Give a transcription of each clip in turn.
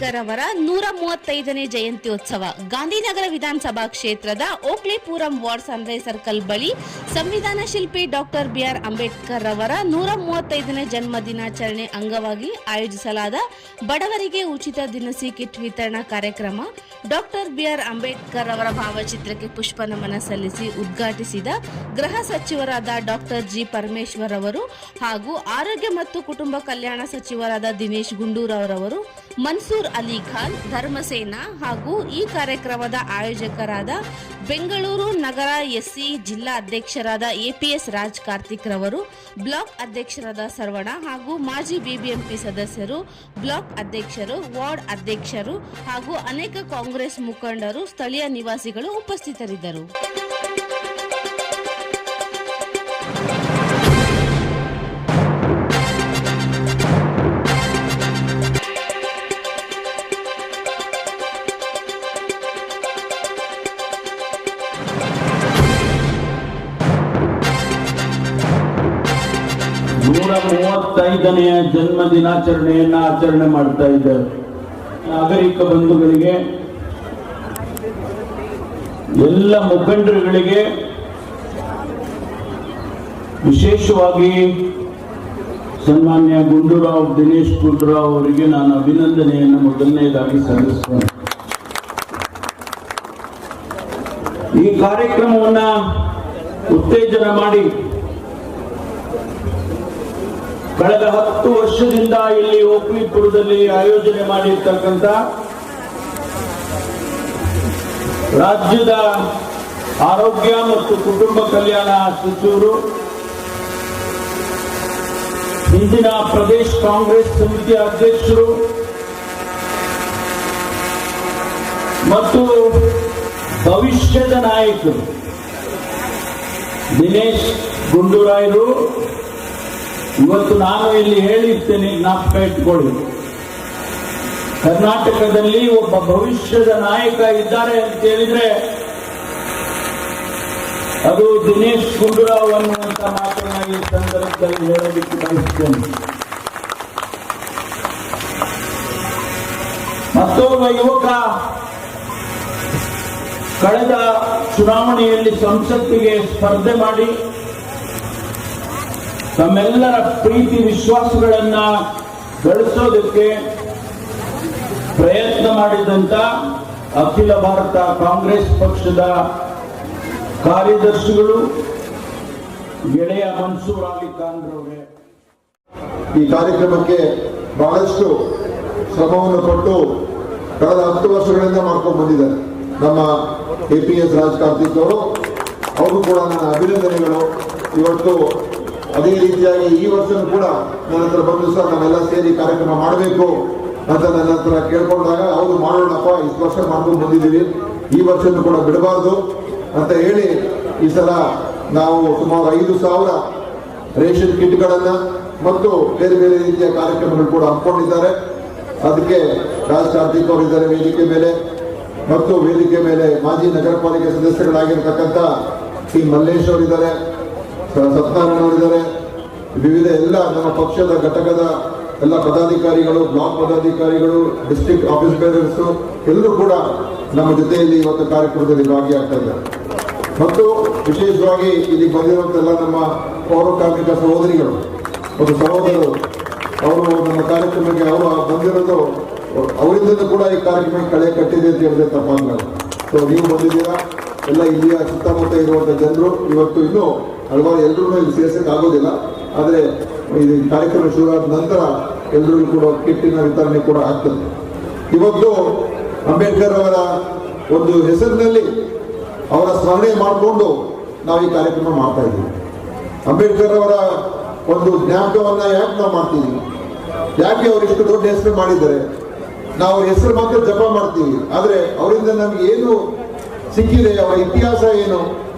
ಅಂಬೇಡ್ಕರ್ ಅವರ 135ನೇ ಜಯಂತ್ಯೋತ್ಸವ ಗಾಂಧಿನಗರ ವಿಧಾನಸಭಾ ಕ್ಷೇತ್ರದ ಓಕ್ಲಿಪುರಂ ವಾರ್ಡ್ ಸನ್ರೈಸ್ ಸರ್ಕಲ್ ಬಳಿ ಸಂವಿಧಾನ ಶಿಲ್ಪಿ ಡಾಕ್ಟರ್ ಬಿಆರ್ ಅಂಬೇಡ್ಕರ್ ಅವರ 135ನೇ ಜನ್ಮ ದಿನಾಚರಣೆ ಅಂಗವಾಗಿ ಆಯೋಜಿಸಲಾದ ಬಡವರಿಗೆ ಉಚಿತ ದಿನಸಿ ಕಿಟ್ ವಿತರಣಾ ಕಾರ್ಯಕ್ರಮ ಡಾಕ್ಟರ್ ಬಿಆರ್ ಅಂಬೇಡ್ಕರ್ ಅವರ ಭಾವಚಿತ್ರಕ್ಕೆ ಪುಷ್ಪ ನಮನ ಸಲ್ಲಿಸಿ ಉದ್ಘಾಟಿಸಿದ ಗೃಹ ಸಚಿವರಾದ ಡಾಕ್ಟರ್ ಜಿ ಪರಮೇಶ್ವರ್ ಅವರು ಹಾಗೂ ಆರೋಗ್ಯ ಮತ್ತು ಕುಟುಂಬ ಕಲ್ಯಾಣ ಸಚಿವರಾದ ದಿನೇಶ್ ಗುಂಡೂರಾವ್ ಅವರು ಮನ್ಸೂರ್ ಅಲಿ ಖಾನ್ ಧರ್ಮಸೇನಾ ಹಾಗೂ ಈ ಕಾರ್ಯಕ್ರಮದ ಆಯೋಜಕರಾದ ಬೆಂಗಳೂರು ನಗರ ಎಸ್ಸಿ ಜಿಲ್ಲಾ ಅಧ್ಯಕ್ಷರಾದ ಎಪಿಎಸ್ ರಾಜ್ ಕಾರ್ತಿಕ್ ರವರು, ಬ್ಲಾಕ್ ಅಧ್ಯಕ್ಷರಾದ ಸರ್ವಣ ಹಾಗೂ ಮಾಜಿ ಬಿಬಿಎಂಪಿ ಸದಸ್ಯರು, ಬ್ಲಾಕ್ ಅಧ್ಯಕ್ಷರು, ವಾರ್ಡ್ ಅಧ್ಯಕ್ಷರು ಹಾಗೂ ಅನೇಕ ಕಾಂಗ್ರೆಸ್ ಮುಖಂಡರು, ಸ್ಥಳೀಯ ನಿವಾಸಿಗಳು ಉಪಸ್ಥಿತರಿದ್ದರು. ನೂರ 35ನೇ ಜನ್ಮ ದಿನಾಚರಣೆಯನ್ನ ಆಚರಣೆ ಮಾಡ್ತಾ ಇದ್ದಾರೆ. ನಾಗರಿಕ ಬಂಧುಗಳಿಗೆ, ಎಲ್ಲ ಮುಖಂಡರುಗಳಿಗೆ, ವಿಶೇಷವಾಗಿ ಸನ್ಮಾನ್ಯ ಗುಂಡೂರಾವ್ ದಿನೇಶ್ ಗುಂಡೂರಾವ್ ಅವರಿಗೆ ನಾನು ಅಭಿನಂದನೆಯನ್ನು ಮೊದಲನೇದಾಗಿ ಸಲ್ಲಿಸ್ತೇನೆ. ಈ ಕಾರ್ಯಕ್ರಮವನ್ನ ಉತ್ತೇಜನ ಮಾಡಿ ಕಳೆದ 10 ವರ್ಷದಿಂದ ಇಲ್ಲಿ ಓಕ್ಲಿಪುರದಲ್ಲಿ ಆಯೋಜನೆ ಮಾಡಿರ್ತಕ್ಕಂಥ ರಾಜ್ಯದ ಆರೋಗ್ಯ ಮತ್ತು ಕುಟುಂಬ ಕಲ್ಯಾಣ ಸಚಿವರು, ಹಿಂದಿನ ಪ್ರದೇಶ ಕಾಂಗ್ರೆಸ್ ಸಮಿತಿಯ ಅಧ್ಯಕ್ಷರು ಮತ್ತು ಭವಿಷ್ಯದ ನಾಯಕರು ದಿನೇಶ್ ಗುಂಡೂರಾಯರು ಇವತ್ತು ನಾನು ಇಲ್ಲಿ ಹೇಳಿರ್ತೇನೆ, ಜ್ಞಾಪಕ ಇಟ್ಕೊಳ್ಳಿ. ಕರ್ನಾಟಕದಲ್ಲಿ ಒಬ್ಬ ಭವಿಷ್ಯದ ನಾಯಕ ಇದ್ದಾರೆ ಅಂತ ಹೇಳಿದ್ರೆ ಅದು ದಿನೇಶ್ ಗುಂಡೂರಾವ್ ಅನ್ನುವಂತ ಮಾತನ್ನ ಈ ಸಂದರ್ಭದಲ್ಲಿ ಹೇಳಲಿಕ್ಕೆ ಬಯಸ್ತೇನೆ. ಮತ್ತೊಬ್ಬ ಯುವಕ ಕಳೆದ ಚುನಾವಣೆಯಲ್ಲಿ ಸಂಸತ್ತಿಗೆ ಸ್ಪರ್ಧೆ ಮಾಡಿ ತಮ್ಮೆಲ್ಲರ ಪ್ರೀತಿ ವಿಶ್ವಾಸಗಳನ್ನ ಗಳಿಸೋದಕ್ಕೆ ಪ್ರಯತ್ನ ಮಾಡಿದಂತ ಅಖಿಲ ಭಾರತ ಕಾಂಗ್ರೆಸ್ ಪಕ್ಷದ ಕಾರ್ಯದರ್ಶಿಗಳು ಗೆಳೆಯ ಮನ್ಸೂರ್ ಅಲಿ ಖಾನ್ ರವರೇ, ಈ ಕಾರ್ಯಕ್ರಮಕ್ಕೆ ಬಹಳಷ್ಟು ಶ್ರಮವನ್ನು ಕೊಟ್ಟು ಕಳೆದ 10 ವರ್ಷಗಳಿಂದ ಮಾಡ್ಕೊಂಡು ಬಂದಿದ್ದಾರೆ ನಮ್ಮ ಎಪಿಎಸ್ ರಾಜ್ ಕಾರ್ತಿಕ್ ಅವರು ಕೂಡ ನನ್ನ ಅಭಿನಂದನೆಗಳು. ಇವತ್ತು ಅದೇ ರೀತಿಯಾಗಿ ಈ ವರ್ಷನೂ ಕೂಡ ನನ್ನ ಹತ್ರ ಬಂದು ಸರ್ ನಾವೆಲ್ಲ ಸೇರಿ ಕಾರ್ಯಕ್ರಮ ಮಾಡಬೇಕು ಅಂತ ನನ್ನ ಹತ್ರ ಕೇಳ್ಕೊಂಡಾಗ ಅವರು ಮಾಡೋಣಪ್ಪ, ಇಷ್ಟು ವರ್ಷ ಮಾಡ್ಕೊಂಡು ಬಂದಿದ್ದೀವಿ, ಈ ವರ್ಷನೂ ಕೂಡ ಬಿಡಬಾರ್ದು ಅಂತ ಹೇಳಿ ಈ ಸಲ ನಾವು ಸುಮಾರು 5,000 ರೇಷನ್ ಕಿಟ್ಗಳನ್ನ ಮತ್ತು ಬೇರೆ ಬೇರೆ ರೀತಿಯ ಕಾರ್ಯಕ್ರಮಗಳು ಕೂಡ ಹಮ್ಮಿಕೊಂಡಿದ್ದಾರೆ. ಅದಕ್ಕೆ ರಾಜ್ ಕಾರ್ತಿಕ್ ಅವರು ಇದ್ದಾರೆ ವೇದಿಕೆ ಮೇಲೆ, ಮತ್ತು ವೇದಿಕೆ ಮೇಲೆ ಮಾಜಿ ನಗರ ಪಾಲಿಕೆ ಸದಸ್ಯರಾಗಿರ್ತಕ್ಕಂಥ ಟಿ ಮಲ್ಲೇಶ್ ಅವರಿದ್ದಾರೆ, ಸತ್ಯನಾರಾಯಣ ಅವರಿದ್ದಾರೆ, ವಿವಿಧ ಎಲ್ಲ ನಮ್ಮ ಪಕ್ಷದ ಘಟಕದ ಎಲ್ಲ ಪದಾಧಿಕಾರಿಗಳು, ಬ್ಲಾಕ್ ಪದಾಧಿಕಾರಿಗಳು, ಡಿಸ್ಟ್ರಿಕ್ಟ್ ಆಫೀಸ್ ಬೇರರ್ಸ್ ಎಲ್ಲರೂ ಕೂಡ ನಮ್ಮ ಜೊತೆಯಲ್ಲಿ ಇವತ್ತು ಕಾರ್ಯಕ್ರಮದಲ್ಲಿ ಭಾಗಿಯಾಗ್ತಾ ಇದ್ದಾರೆ. ಮತ್ತು ವಿಶೇಷವಾಗಿ ಇಲ್ಲಿ ಬಂದಿರುವಂತೆಲ್ಲ ನಮ್ಮ ಪೌರ ಕಾರ್ಮಿಕ ಸಹೋದರಿಗಳು ಮತ್ತು ಸಹೋದರರು, ಅವರು ನಮ್ಮ ಕಾರ್ಯಕ್ರಮಕ್ಕೆ ಅವರು ಬಂದಿರೋದು ಅವರಿಂದಲೂ ಕೂಡ ಈ ಕಾರ್ಯಕ್ರಮಕ್ಕೆ ಕಳೆ ಕಟ್ಟಿದೆ ಅಂತ ಹೇಳಿದ್ರೆ ತಪ್ಪಾಗಲ್ಲ. ಸೊ ನೀವು ಬಂದಿದ್ದೀರಾ, ಎಲ್ಲ ಇಲ್ಲಿಯ ಸುತ್ತಮುತ್ತ ಇರುವಂಥ ಜನರು ಇವತ್ತು ಇನ್ನೂ ಹಲವಾರು ಎಲ್ಲರೂ ಇಲ್ಲಿ ಸೇರ್ಸಕ್ಕೆ ಆಗೋದಿಲ್ಲ, ಆದರೆ ಇದು ಕಾರ್ಯಕ್ರಮ ಶುರುವಾದ ನಂತರ ಎಲ್ಲರಿಗೂ ಕೂಡ ಕಿಟ್ಟಿನ ವಿತರಣೆ ಕೂಡ ಆಗ್ತದೆ. ಇವತ್ತು ಅಂಬೇಡ್ಕರ್ ಅವರ ಒಂದು ಹೆಸರಿನಲ್ಲಿ ಅವರ ಸ್ಮರಣೆ ಮಾಡಿಕೊಂಡು ನಾವು ಈ ಕಾರ್ಯಕ್ರಮ ಮಾಡ್ತಾ ಇದ್ದೀವಿ. ಅಂಬೇಡ್ಕರ್ ಅವರ ಒಂದು ಜ್ಞಾಪಕವನ್ನ ಯಾಕೆ ನಾವು ಮಾಡ್ತೀವಿ, ಯಾಕೆ ಅವರು ಇಷ್ಟು ದೊಡ್ಡ ಹೆಸರು ಮಾಡಿದ್ದಾರೆ, ನಾವು ಅವ್ರ ಹೆಸರು ಮಾತ್ರ ಜಪ ಮಾಡ್ತೀವಿ, ಆದರೆ ಅವರಿಂದ ನಮ್ಗೆ ಏನು ಸಿಕ್ಕಿದೆ, ಅವರ ಇತಿಹಾಸ ಏನು,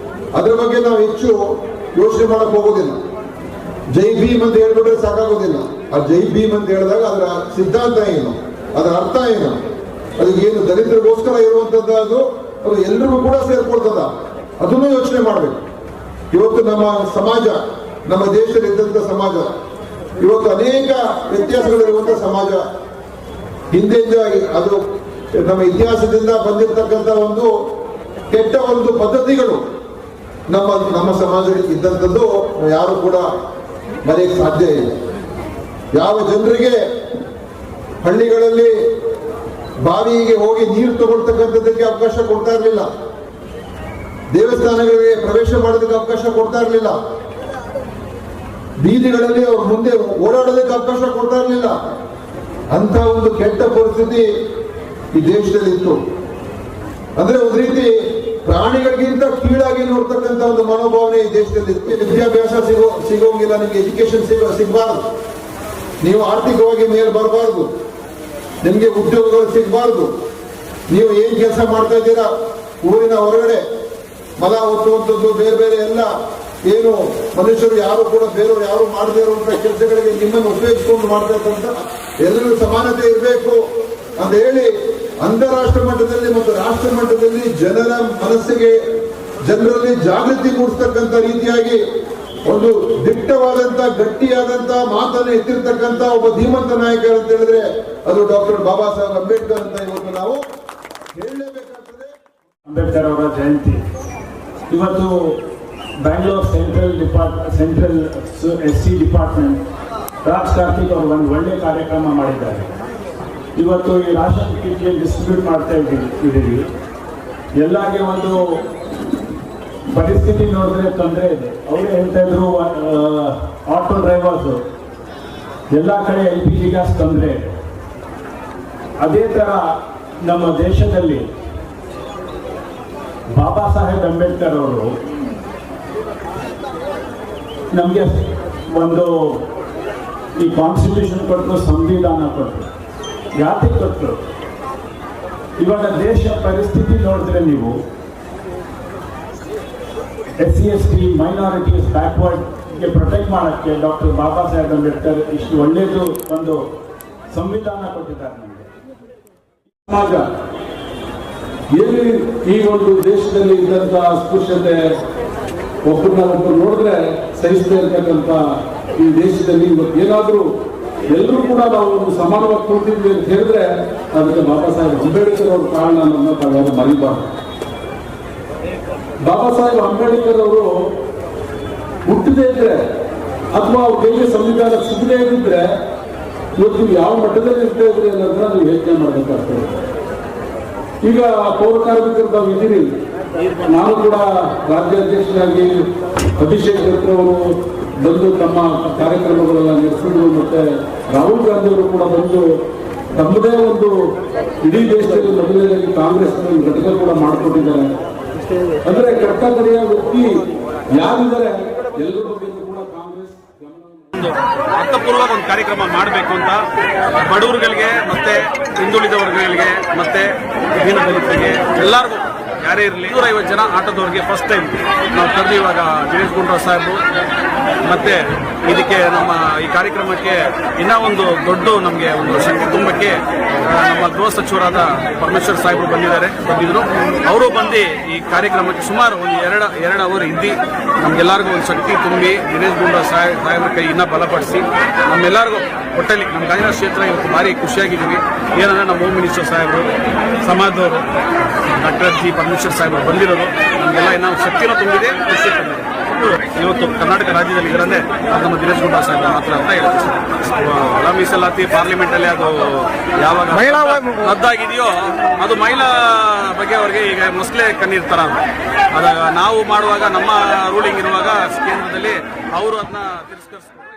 ಅದರ ಬಗ್ಗೆ ನಾವು ಹೆಚ್ಚು ಯೋಚನೆ ಮಾಡಕ್ ಹೋಗೋದಿಲ್ಲ. ಜೈ ಭೀಮ್ ಅಂತ ಹೇಳ್ಬಿಟ್ರೆ ಸಾಕಾಗೋದಿಲ್ಲ. ಆ ಜೈ ಭೀಮ್ ಅಂತ ಹೇಳಿದಾಗ ಅದರ ಸಿದ್ಧಾಂತ ಏನು, ಅದರ ಅರ್ಥ ಏನು, ಅದಕ್ಕೆ ಏನು ದಲಿತರಿಗೋಸ್ಕರ ಇರುವಂತದ್ದು, ಅದು ಎಲ್ಲರಿಗೂ ಕೂಡ ಸೇರ್ಕೊಳ್ತದ, ಅದನ್ನು ಯೋಚನೆ ಮಾಡ್ಬೇಕು. ಇವತ್ತು ನಮ್ಮ ಸಮಾಜ, ನಮ್ಮ ದೇಶದಲ್ಲಿದ್ದಂಥ ಸಮಾಜ ಇವತ್ತು ಅನೇಕ ವ್ಯತ್ಯಾಸಗಳಿರುವಂಥ ಸಮಾಜ. ಹಿಂದೆಂದ ಅದು ನಮ್ಮ ಇತಿಹಾಸದಿಂದ ಬಂದಿರತಕ್ಕಂಥ ಒಂದು ಕೆಟ್ಟ ಒಂದು ಪದ್ಧತಿಗಳು ನಮ್ಮ ಸಮಾಜದಲ್ಲಿ ಇದ್ದಂಥದ್ದು ಯಾರು ಕೂಡ ಮರೆಯಕ್ಕೆ ಸಾಧ್ಯ ಇಲ್ಲ. ಯಾವ ಜನರಿಗೆ ಹಳ್ಳಿಗಳಲ್ಲಿ ಬಾವಿಗೆ ಹೋಗಿ ನೀರು ತಗೊಳ್ತಕ್ಕಂಥದ್ದಕ್ಕೆ ಅವಕಾಶ ಕೊಡ್ತಾ ಇರಲಿಲ್ಲ, ದೇವಸ್ಥಾನಗಳಿಗೆ ಪ್ರವೇಶ ಮಾಡೋದಕ್ಕೆ ಅವಕಾಶ ಕೊಡ್ತಾ ಇರಲಿಲ್ಲ, ಬೀದಿಗಳಲ್ಲಿ ಅವ್ರ ಮುಂದೆ ಓಡಾಡೋದಕ್ಕೆ ಅವಕಾಶ ಕೊಡ್ತಾ ಇರಲಿಲ್ಲ, ಅಂತ ಒಂದು ಕೆಟ್ಟ ಪರಿಸ್ಥಿತಿ ಈ ದೇಶದಲ್ಲಿ ಇತ್ತು. ಅಂದ್ರೆ ಒಂದು ರೀತಿ ಪ್ರಾಣಿಗಳಿಗಿಂತ ಕೀಳಾಗಿ ನೋಡ್ತಕ್ಕಂಥ ಒಂದು ಮನೋಭಾವನೆ ಈ ದೇಶದಲ್ಲಿ ಇತ್ತು. ವಿದ್ಯಾಭ್ಯಾಸ ಸಿಗೋಂಗಿಲ್ಲ, ನಿಮ್ಗೆ ಎಜುಕೇಶನ್ ಸಿಗಬಾರ್ದು, ನೀವು ಆರ್ಥಿಕವಾಗಿ ಮೇಲೆ ಬರಬಾರ್ದು, ನಿಮ್ಗೆ ಉದ್ಯೋಗಗಳು ಸಿಗಬಾರ್ದು, ನೀವು ಏನ್ ಕೆಲಸ ಮಾಡ್ತಾ ಇದ್ದೀರಾ ಊರಿನ ಹೊರಗಡೆ ಮಲ ಹೊತ್ತುವಂಥದ್ದು ಬೇರೆ ಬೇರೆ ಎಲ್ಲ ಏನು ಮನುಷ್ಯರು ಯಾರು ಕೂಡ ಬೇರೆಯವರು ಯಾರು ಮಾಡದೇ ಇರುವಂತ ಕೆಲಸಗಳಿಗೆ ನಿಮ್ಮನ್ನು ಉಪಯೋಗಿಸಿಕೊಂಡು ಮಾಡ್ತಾ ಇದ್ದಂತ ಎಲ್ಲರಿಗೂ ಸಮಾನತೆ ಇರಬೇಕು ಅಂತ ಹೇಳಿ ಅಂತಾರಾಷ್ಟ್ರ ಮಟ್ಟದಲ್ಲಿ ಮತ್ತು ರಾಷ್ಟ್ರ ಮಟ್ಟದಲ್ಲಿ ಜನರ ಮನಸ್ಸಿಗೆ ಜನರಲ್ಲಿ ಜಾಗೃತಿ ಮೂಡಿಸ್ತಕ್ಕಂಥ ರೀತಿಯಾಗಿ ಒಂದು ದಿಟ್ಟವಾದಂತ ಗಟ್ಟಿಯಾದಂತ ಮಾತನ್ನು ಎತ್ತಿರ್ತಕ್ಕಂಥ ಒಬ್ಬ ಧೀಮಂತ ನಾಯಕ ಅಂತ ಹೇಳಿದ್ರೆ ಅದು ಡಾಕ್ಟರ್ ಬಾಬಾ ಸಾಹೇಬ್ ಅಂಬೇಡ್ಕರ್ ಅಂತ ಇವತ್ತು ನಾವು ಹೇಳಲೇಬೇಕಾಗ್ತದೆ. ಅಂಬೇಡ್ಕರ್ ಅವರ ಜಯಂತಿ ಇವತ್ತು Bangalore central SC department Raj Karthik ಅವರು ಒಂದು ಒಳ್ಳೆ ಕಾರ್ಯಕ್ರಮ ಮಾಡಿದ್ದಾರೆ. ಇವತ್ತು ಈ ರಾಷನ್ ಕಿಟ್ ಡಿಸ್ಟ್ರಿಬ್ಯೂಟ್ ಮಾಡ್ತಾ ಇದ್ದೀವಿ. ಎಲ್ಲಾಗೆ ಒಂದು ಪರಿಸ್ಥಿತಿ ನೋಡಿದ್ರೆ ತೊಂದರೆ ಇದೆ. ಅವರೇ ಹೇಳ್ತಾ ಇದ್ರು ಆಟೋ ಡ್ರೈವರ್ಸ್ ಎಲ್ಲ ಕಡೆ LPG ಗ್ಯಾಸ್ ತೊಂದರೆ ಇದೆ. ಅದೇ ತರ ನಮ್ಮ ದೇಶದಲ್ಲಿ ಬಾಬಾ ಸಾಹೇಬ್ ಅಂಬೇಡ್ಕರ್ ಅವರು ನಮಗೆ ಒಂದು ಈ ಕಾನ್ಸ್ಟಿಟ್ಯೂಷನ್ ಕೊಟ್ಟರು, ಸಂವಿಧಾನ ಕೊಟ್ಟರು. ಯಾಕೆ ಕೊಟ್ಟರು? ಇವಾಗ ದೇಶ ಪರಿಸ್ಥಿತಿ ನೋಡಿದ್ರೆ ನೀವು SC ST ಮೈನಾರಿಟೀಸ್ ಬ್ಯಾಕ್ವರ್ಡ್ಗೆ ಪ್ರೊಟೆಕ್ಟ್ ಮಾಡೋಕ್ಕೆ ಡಾಕ್ಟರ್ ಬಾಬಾ ಸಾಹೇಬ್ ಅಂಬೇಡ್ಕರ್ ಇಷ್ಟು ಒಳ್ಳೆಯದು ಒಂದು ಸಂವಿಧಾನ ಕೊಟ್ಟಿದ್ದಾರೆ ನಮಗೆ. ಸಮಾಜ ಎಲ್ಲಿ ಈ ಒಂದು ದೇಶದಲ್ಲಿ ಇದ್ದಂತ ಅಸ್ಪೃಶ್ಯತೆ ಒಬ್ಬರು ನೋಡಿದ್ರೆ ಸಹಿಸದೇ ಇರ್ತಕ್ಕಂಥ ಈ ದೇಶದಲ್ಲಿ ಇವತ್ತು ಏನಾದರೂ ಎಲ್ಲರೂ ಕೂಡ ನಾವು ಒಂದು ಸಮಾನವಾಗಿ ಕೂತಿದ್ವಿ ಅಂತ ಹೇಳಿದ್ರೆ ಅದಕ್ಕೆ ಬಾಬಾ ಸಾಹೇಬ್ ಅಂಬೇಡ್ಕರ್ ಅವ್ರ ಕಾರಣ ಅನ್ನೋದನ್ನ ತಾವ್ಯಾರು ಮರಿಬಾರ್ದು. ಬಾಬಾ ಸಾಹೇಬ್ ಅಂಬೇಡ್ಕರ್ ಅವರು ಹುಟ್ಟದೇ ಇದ್ರೆ ಅಥವಾ ಅವ್ರ ಕೈಗೆ ಸಂವಿಧಾನ ಸಿಗದೇ ಇದ್ದಿದ್ರೆ ಇವತ್ತು ಯಾವ ಮಟ್ಟದಲ್ಲಿ ಇರ್ತಾ ಇದ್ರಿ ಅನ್ನೋದನ್ನ ನೀವು ಯೋಚನೆ ಮಾಡಬೇಕಾಗ್ತದೆ. ಈಗ ಪೌರ ಕಾರ್ಮಿಕರು ನಾವು ಇದ್ದೀರಿ, ನಾನು ಕೂಡ ರಾಜ್ಯಾಧ್ಯಕ್ಷರಾಗಿ ಅಭಿಷೇಕ್ ಅವರು ಬಂದು ತಮ್ಮ ಕಾರ್ಯಕ್ರಮಗಳೆಲ್ಲ ನಡೆಸಿದ್ರು. ಮತ್ತೆ ರಾಹುಲ್ ಗಾಂಧಿ ಅವರು ಕೂಡ ಬಂದು ತಮ್ಮದೇ ಒಂದು ಇಡೀ ದೇಶದಲ್ಲಿ ಮೊದಲನೇದಾಗಿ ಕಾಂಗ್ರೆಸ್ ಘಟಕ ಕೂಡ ಮಾಡಿಕೊಟ್ಟಿದ್ದಾರೆ. ಅಂದ್ರೆ ಕರ್ತಕರಿಯ ವ್ಯಕ್ತಿ ಯಾರಿದ್ದಾರೆ ಎಲ್ಲರ ಬಗ್ಗೆ ಕೂಡ ಕಾಂಗ್ರೆಸ್ ಅರ್ಥಪೂರ್ವಕ ಒಂದು ಕಾರ್ಯಕ್ರಮ ಮಾಡಬೇಕು ಅಂತ ಬಡವರುಗಳಿಗೆ ಮತ್ತೆ ಹಿಂದುಳಿದ ವರ್ಗಗಳಿಗೆ ಮತ್ತೆ ದೀನ ದಲಿತರಿಗೆ ಎಲ್ಲರಿಗೂ ಯಾರೇ ಇರಲಿ 150 ಜನ ಆಟೋದವ್ರಿಗೆ ಫಸ್ಟ್ ಟೈಮ್ ನಾವು ಕರೆದು ಇವಾಗ ದಿನೇಶ್ ಗುಂಡೂರಾವ್ ಸಾಹೇಬರು ಮತ್ತೆ ಇದಕ್ಕೆ ನಮ್ಮ ಈ ಕಾರ್ಯಕ್ರಮಕ್ಕೆ ಇನ್ನೂ ಒಂದು ದೊಡ್ಡ ನಮಗೆ ಒಂದು ಶಕ್ತಿ ತುಂಬಕ್ಕೆ ನಮ್ಮ ಗೃಹ ಸಚಿವರಾದ ಪರಮೇಶ್ವರ್ ಸಾಹೇಬರು ಬಂದಿದ್ರು. ಅವರು ಬಂದು ಈ ಕಾರ್ಯಕ್ರಮಕ್ಕೆ ಸುಮಾರು ಒಂದು ಎರಡು ಅವರ್ ಇದ್ದು ನಮ್ಗೆಲ್ಲರಿಗೂ ಒಂದು ಶಕ್ತಿ ತುಂಬಿ ದಿನೇಶ್ ಗುಂಡೂರಾವ್ ಸಾಹೇಬ್ರ ಕೈ ಇನ್ನೂ ಬಲಪಡಿಸಿ ನಮ್ಮೆಲ್ಲರಿಗೂ ಒಟ್ಟಲ್ಲಿ ನಮ್ಮ ಗಾಂಧಿನಗರ ಕ್ಷೇತ್ರ ಇವತ್ತು ಭಾರಿ ಖುಷಿಯಾಗಿದ್ದೀವಿ. ಏನಂದ್ರೆ ನಮ್ಮ ಹೋಮ್ ಮಿನಿಸ್ಟರ್ ಸಾಹೇಬರು, ಸಮಾಜದವರು, ಡಾಕ್ಟರ್ G ಪರಮೇಶ್ವರ್ ಸಾಹೇಬರು ಬಂದಿರೋದು ನಮಗೆಲ್ಲ ಇನ್ನೂ ಶಕ್ತಿನೂ ತುಂಬಿದೆ, ಖುಷಿ ತುಂಬಿದೆ. ಇವತ್ತು ಕರ್ನಾಟಕ ರಾಜ್ಯದಲ್ಲಿ ಇದರಲ್ಲೇ ನಮ್ಮ ದಿನೇಶ್ ಗುಂಡೂರಾವ್ ಸಾಹೇಬ್ ಮಾತ್ರ ಅಂತ ಹೇಳ್ತೀವಿ. ಒಳ ಮೀಸಲಾತಿ ಪಾರ್ಲಿಮೆಂಟಲ್ಲಿ ಅದು ಯಾವಾಗ ರದ್ದಾಗಿದೆಯೋ ಅದು ಮಹಿಳಾ ಬಗ್ಗೆ ಅವರಿಗೆ ಈಗ ಮೊಸಳೆ ಕಣ್ಣಿರ್ತಾರ. ಅದ ನಾವು ಮಾಡುವಾಗ ನಮ್ಮ ರೂಲಿಂಗ್ ಇರುವಾಗ ಕೇಂದ್ರದಲ್ಲಿ ಅವರು ಅದನ್ನ ತಿರಸ್ಕರಿಸ್ತಾರೆ.